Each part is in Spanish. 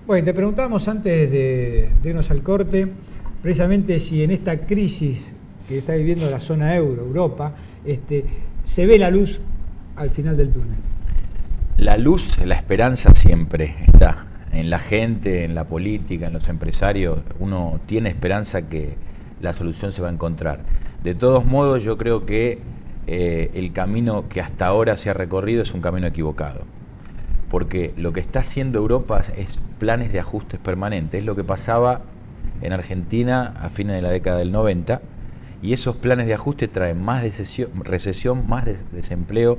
Bueno, te preguntábamos antes de irnos al corte, precisamente si en esta crisis que está viviendo la zona euro, Europa, se ve la luz al final del túnel. La luz, la esperanza siempre está en la gente, en la política, en los empresarios. Uno tiene esperanza que la solución se va a encontrar. De todos modos, yo creo que el camino que hasta ahora se ha recorrido es un camino equivocado. Porque lo que está haciendo Europa es planes de ajustes permanentes. Es lo que pasaba en Argentina a fines de la década del 90. Y esos planes de ajuste traen más recesión, más desempleo.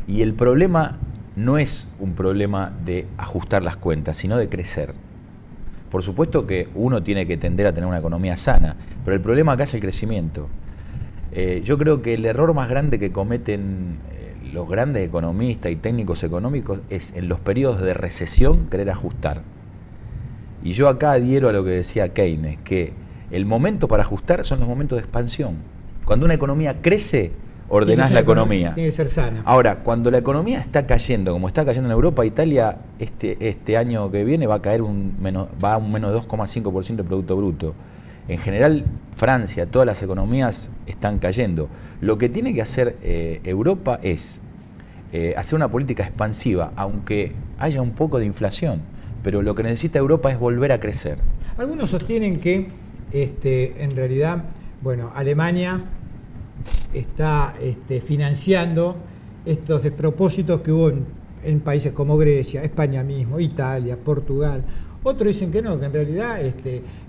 Y el problema no es un problema de ajustar las cuentas, sino de crecer. Por supuesto que uno tiene que tender a tener una economía sana, pero el problema acá es el crecimiento. Yo creo que el error más grande que cometen los grandes economistas y técnicos económicos es en los periodos de recesión querer ajustar. Y yo acá adhiero a lo que decía Keynes, que el momento para ajustar son los momentos de expansión. Cuando una economía crece, ordenás la economía. Tiene que ser sana. Ahora, cuando la economía está cayendo, como está cayendo en Europa, Italia este año que viene va a caer va a un menos 2,5% del Producto Bruto. En general, Francia, todas las economías están cayendo. Lo que tiene que hacer Europa es hacer una política expansiva, aunque haya un poco de inflación. Pero lo que necesita Europa es volver a crecer. Algunos sostienen que, en realidad, bueno, Alemania está financiando estos despropósitos que hubo en países como Grecia, España mismo, Italia, Portugal. Otros dicen que no, que en realidad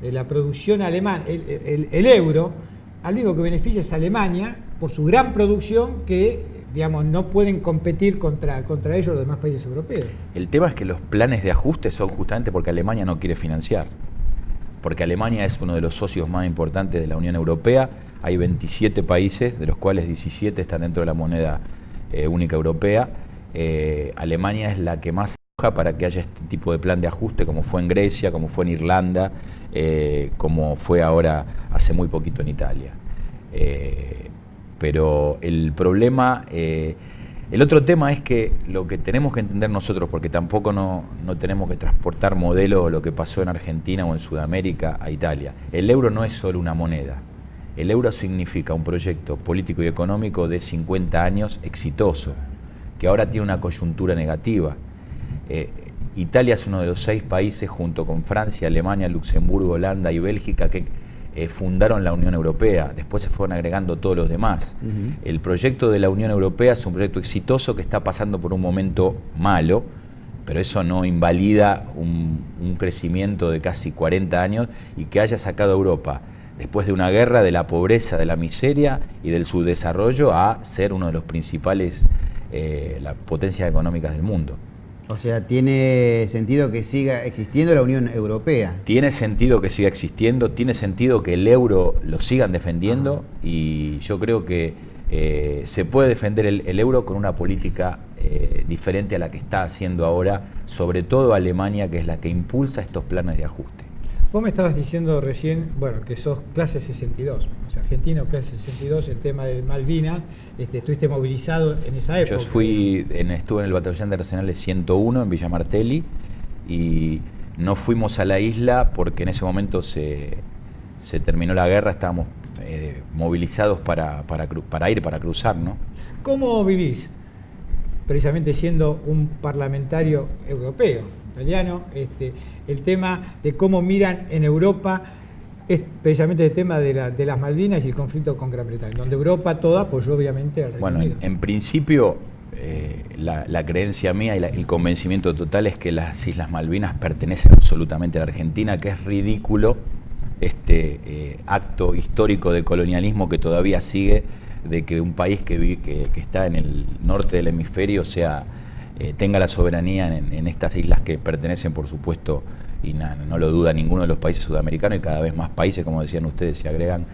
la producción alemana, el euro, al único que beneficia es Alemania por su gran producción que, digamos, no pueden competir contra ellos los demás países europeos. El tema es que los planes de ajuste son justamente porque Alemania no quiere financiar. Porque Alemania es uno de los socios más importantes de la Unión Europea. Hay 27 países, de los cuales 17 están dentro de la moneda única europea. Alemania es la que más empuja para que haya este tipo de plan de ajuste, como fue en Grecia, como fue en Irlanda, como fue ahora hace muy poquito en Italia. Pero el problema, el otro tema es que lo que tenemos que entender nosotros, porque tampoco no tenemos que transportar modelo de lo que pasó en Argentina o en Sudamérica a Italia. El euro no es solo una moneda. El euro significa un proyecto político y económico de 50 años exitoso, que ahora tiene una coyuntura negativa. Italia es uno de los 6 países, junto con Francia, Alemania, Luxemburgo, Holanda y Bélgica, que fundaron la Unión Europea. Después se fueron agregando todos los demás. El proyecto de la Unión Europea es un proyecto exitoso que está pasando por un momento malo, pero eso no invalida un crecimiento de casi 40 años y que haya sacado a Europa, después de una guerra, de la pobreza, de la miseria y del subdesarrollo, a ser uno de los principales las potencias económicas del mundo. O sea, ¿tiene sentido que siga existiendo la Unión Europea? Tiene sentido que siga existiendo, tiene sentido que el euro lo sigan defendiendo y yo creo que se puede defender el euro con una política diferente a la que está haciendo ahora, sobre todo Alemania, que es la que impulsa estos planes de ajuste. Vos me estabas diciendo recién, bueno, que sos clase 62, o sea, argentino, clase 62, el tema de Malvinas, estuviste movilizado en esa época. Yo estuve en el batallón de Arsenales 101 en Villa Martelli y no fuimos a la isla porque en ese momento se terminó la guerra, estábamos movilizados para cruzar, ¿no? ¿Cómo vivís? Precisamente siendo un parlamentario europeo, italiano, el tema de cómo miran en Europa es precisamente el tema de las Malvinas y el conflicto con Gran Bretaña, donde Europa toda apoyó obviamente al Reino Unido. En principio la creencia mía y el convencimiento total es que las Islas Malvinas pertenecen absolutamente a la Argentina, que es ridículo este acto histórico de colonialismo que todavía sigue, de que un país que está en el norte del hemisferio tenga la soberanía en estas islas que pertenecen, por supuesto, y no lo duda ninguno de los países sudamericanos, y cada vez más países, como decían ustedes, se agregan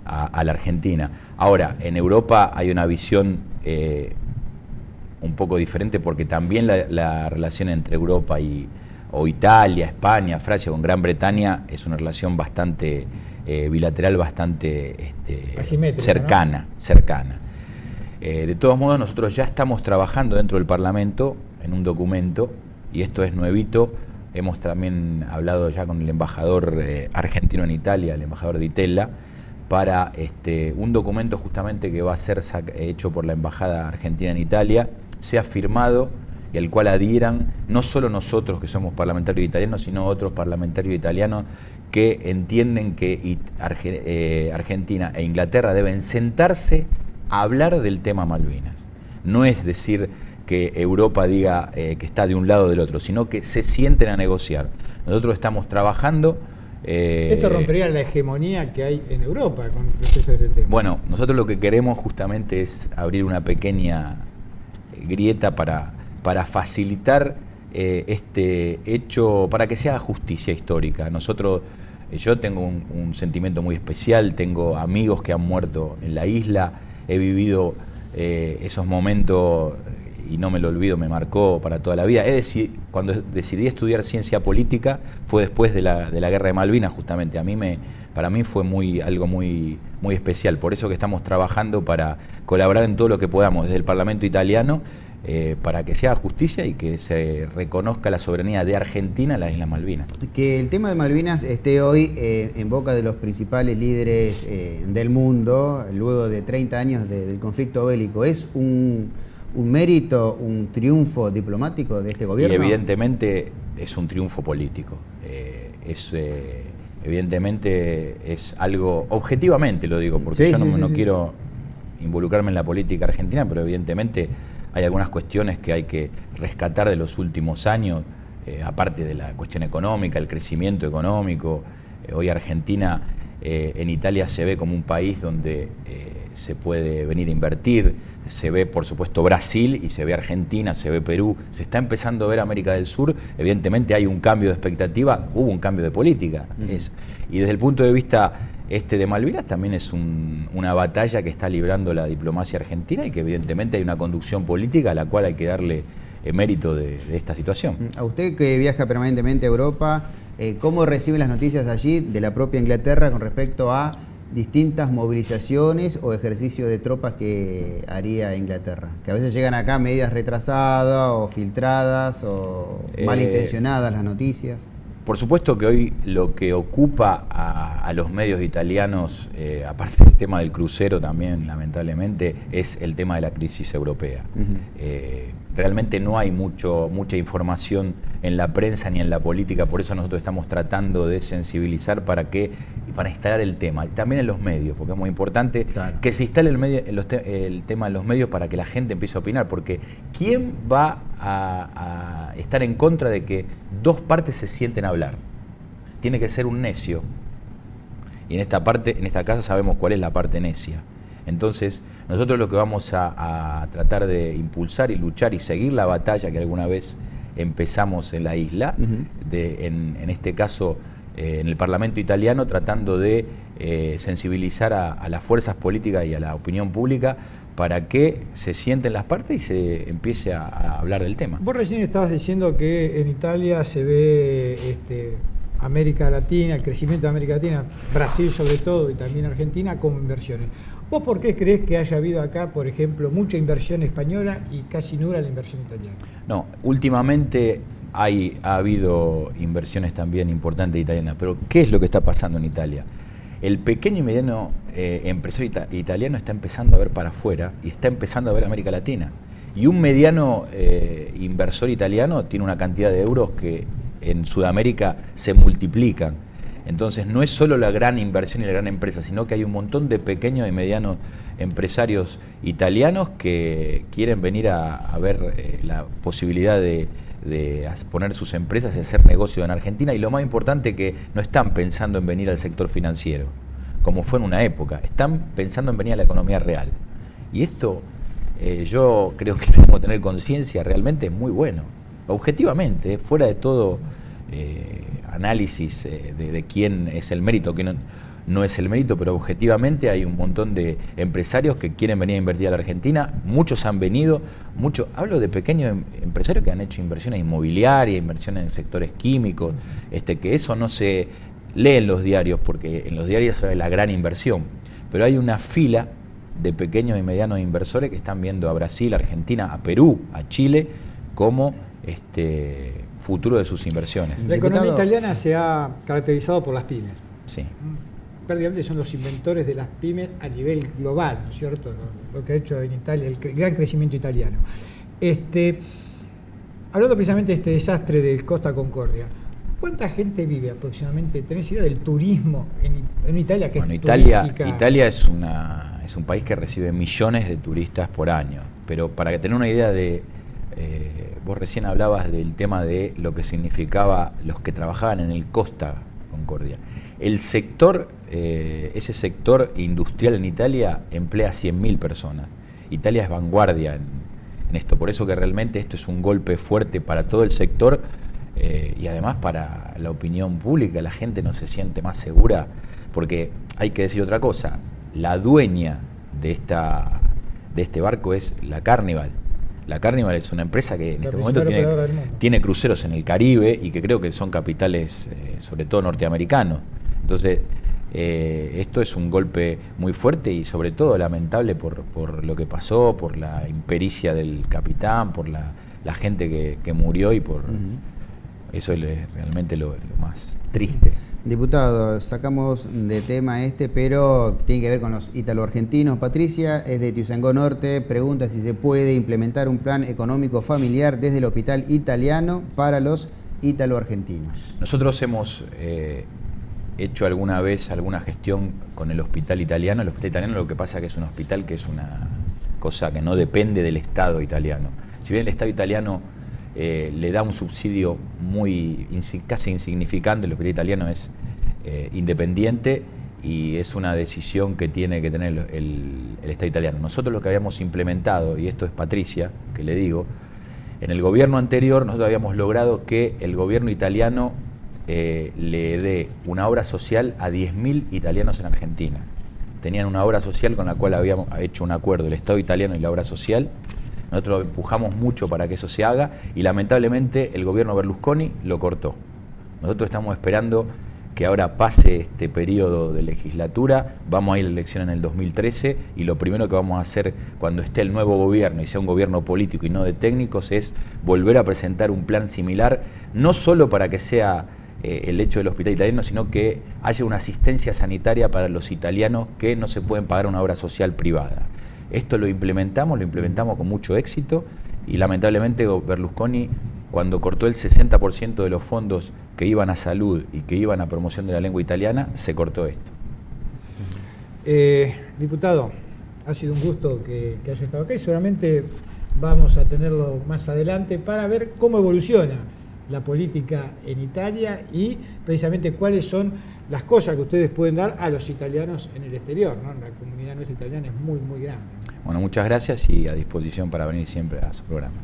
a la Argentina. Ahora, en Europa hay una visión un poco diferente, porque también la relación entre Europa o Italia, España, Francia con Gran Bretaña es una relación bastante bilateral, bastante cercana. De todos modos, nosotros ya estamos trabajando dentro del Parlamento en un documento, y esto es nuevito, hemos también hablado ya con el embajador argentino en Italia, el embajador Di Tella, para un documento justamente que va a ser hecho por la Embajada Argentina en Italia, sea firmado y al cual adhieran no solo nosotros que somos parlamentarios italianos, sino otros parlamentarios italianos que entienden que Argentina e Inglaterra deben sentarse a hablar del tema Malvinas. No es decir que Europa diga que está de un lado o del otro, sino que se sienten a negociar. Nosotros estamos trabajando. Esto rompería la hegemonía que hay en Europa con respecto a este tema. Bueno, nosotros lo que queremos justamente es abrir una pequeña grieta para facilitar este hecho, para que se haga justicia histórica. Yo tengo un sentimiento muy especial, tengo amigos que han muerto en la isla, he vivido esos momentos y no me lo olvido, me marcó para toda la vida. Cuando decidí estudiar ciencia política fue después de la guerra de Malvinas, justamente. Para mí fue algo muy especial. Por eso que estamos trabajando para colaborar en todo lo que podamos desde el Parlamento italiano, para que se haga justicia y que se reconozca la soberanía de Argentina en las Islas Malvinas. Que el tema de Malvinas esté hoy en boca de los principales líderes del mundo, luego de 30 años del conflicto bélico, ¿es un mérito, un triunfo diplomático de este gobierno? Y evidentemente es un triunfo político. Evidentemente es algo, objetivamente lo digo, porque sí, yo no sí. quiero involucrarme en la política argentina, pero evidentemente hay algunas cuestiones que hay que rescatar de los últimos años, aparte de la cuestión económica, el crecimiento económico. Hoy Argentina en Italia se ve como un país donde se puede venir a invertir, se ve por supuesto Brasil y se ve Argentina, se ve Perú, se está empezando a ver América del Sur. Evidentemente hay un cambio de expectativa, hubo un cambio de política. Y desde el punto de vista de Malvinas también es una batalla que está librando la diplomacia argentina y que evidentemente hay una conducción política a la cual hay que darle mérito de esta situación. A usted que viaja permanentemente a Europa, ¿cómo recibe las noticias allí de la propia Inglaterra con respecto a distintas movilizaciones o ejercicios de tropas que haría Inglaterra? Que a veces llegan acá medidas retrasadas o filtradas o malintencionadas las noticias. Por supuesto que hoy lo que ocupa a los medios italianos, aparte del tema del crucero también, lamentablemente, es el tema de la crisis europea. Realmente no hay mucha información en la prensa ni en la política, por eso nosotros estamos tratando de sensibilizar para instalar el tema, y también en los medios, porque es muy importante que se instale el tema en los medios para que la gente empiece a opinar, porque ¿quién va a estar en contra de que dos partes se sienten a hablar? Tiene que ser un necio, y en esta casa sabemos cuál es la parte necia. Entonces nosotros lo que vamos a tratar de impulsar y luchar y seguir la batalla que alguna vez empezamos en la isla, en este caso en el Parlamento italiano, tratando de sensibilizar a las fuerzas políticas y a la opinión pública para que se sienten las partes y se empiece a hablar del tema. Vos recién estabas diciendo que en Italia se ve América Latina, el crecimiento de América Latina, Brasil sobre todo y también Argentina, como inversiones. ¿Vos por qué crees que haya habido acá, por ejemplo, mucha inversión española y casi nula la inversión italiana? No, últimamente ha habido inversiones también importantes italianas, pero ¿qué es lo que está pasando en Italia? El pequeño y mediano empresario italiano está empezando a ver para afuera y está empezando a ver América Latina. Y un mediano inversor italiano tiene una cantidad de euros que en Sudamérica se multiplican. Entonces no es solo la gran inversión y la gran empresa, sino que hay un montón de pequeños y medianos empresarios italianos que quieren venir a ver la posibilidad de poner sus empresas y hacer negocio en Argentina. Y lo más importante, que no están pensando en venir al sector financiero, como fue en una época, están pensando en venir a la economía real. Y esto yo creo que tenemos que tener conciencia, realmente es muy bueno, objetivamente, fuera de todo análisis de quién es el mérito, quién no es el mérito, pero objetivamente hay un montón de empresarios que quieren venir a invertir a la Argentina. Muchos han venido, hablo de pequeños empresarios que han hecho inversiones inmobiliarias, inversiones en sectores químicos, que eso no se lee en los diarios, porque en los diarios hay la gran inversión, pero hay una fila de pequeños y medianos inversores que están viendo a Brasil, a Argentina, a Perú, a Chile, como futuro de sus inversiones. La economía Diputado, italiana se ha caracterizado por las pymes. Sí. Prácticamente son los inventores de las pymes a nivel global, ¿no es cierto? Lo que ha hecho en Italia, el gran crecimiento italiano. Hablando precisamente de este desastre de Costa Concordia, ¿cuánta gente vive aproximadamente? ¿Tenés idea del turismo en Italia? Que Bueno, es Italia es un país que recibe millones de turistas por año, pero para que tener una idea de, vos recién hablabas del tema de lo que significaba los que trabajaban en el Costa Concordia. El sector, ese sector industrial en Italia emplea 100.000 personas. Italia es vanguardia en esto, por eso que realmente esto es un golpe fuerte para todo el sector y además para la opinión pública. La gente no se siente más segura, porque hay que decir otra cosa, la dueña de este barco es la Carnival. La Carnival es una empresa que en este momento tiene cruceros en el Caribe y que creo que son capitales sobre todo norteamericanos. Entonces esto es un golpe muy fuerte y sobre todo lamentable por lo que pasó, por la impericia del capitán, por la gente que murió y por eso es realmente lo más triste. Diputado, sacamos de tema pero tiene que ver con los ítalo-argentinos. Patricia es de Ituzaingó Norte, pregunta si se puede implementar un plan económico familiar desde el hospital italiano para los ítalo-argentinos. Nosotros hemos hecho alguna vez alguna gestión con el hospital italiano. El hospital italiano, lo que pasa es que es un hospital que es una cosa que no depende del Estado italiano. Si bien el Estado italiano le da un subsidio casi insignificante, el hospital italiano es independiente y es una decisión que tiene que tener el Estado italiano. Nosotros lo que habíamos implementado, y esto es Patricia, que le digo, en el gobierno anterior nosotros habíamos logrado que el gobierno italiano le dé una obra social a 10.000 italianos en Argentina. Tenían una obra social con la cual habíamos hecho un acuerdo el Estado italiano y la obra social. Nosotros empujamos mucho para que eso se haga y lamentablemente el gobierno Berlusconi lo cortó. Nosotros estamos esperando que ahora pase este periodo de legislatura, vamos a ir a la elección en el 2013 y lo primero que vamos a hacer cuando esté el nuevo gobierno y sea un gobierno político y no de técnicos es volver a presentar un plan similar, no solo para que sea el hecho del hospital italiano, sino que haya una asistencia sanitaria para los italianos que no se pueden pagar una obra social privada. Esto lo implementamos con mucho éxito y lamentablemente Berlusconi, cuando cortó el 60% de los fondos que iban a salud y que iban a promoción de la lengua italiana, se cortó esto. Diputado, ha sido un gusto que haya estado acá y seguramente vamos a tenerlo más adelante para ver cómo evoluciona la política en Italia y precisamente cuáles son las cosas que ustedes pueden dar a los italianos en el exterior, ¿no? La comunidad nuestra italiana es muy, muy grande. Bueno, muchas gracias y a disposición para venir siempre a su programa.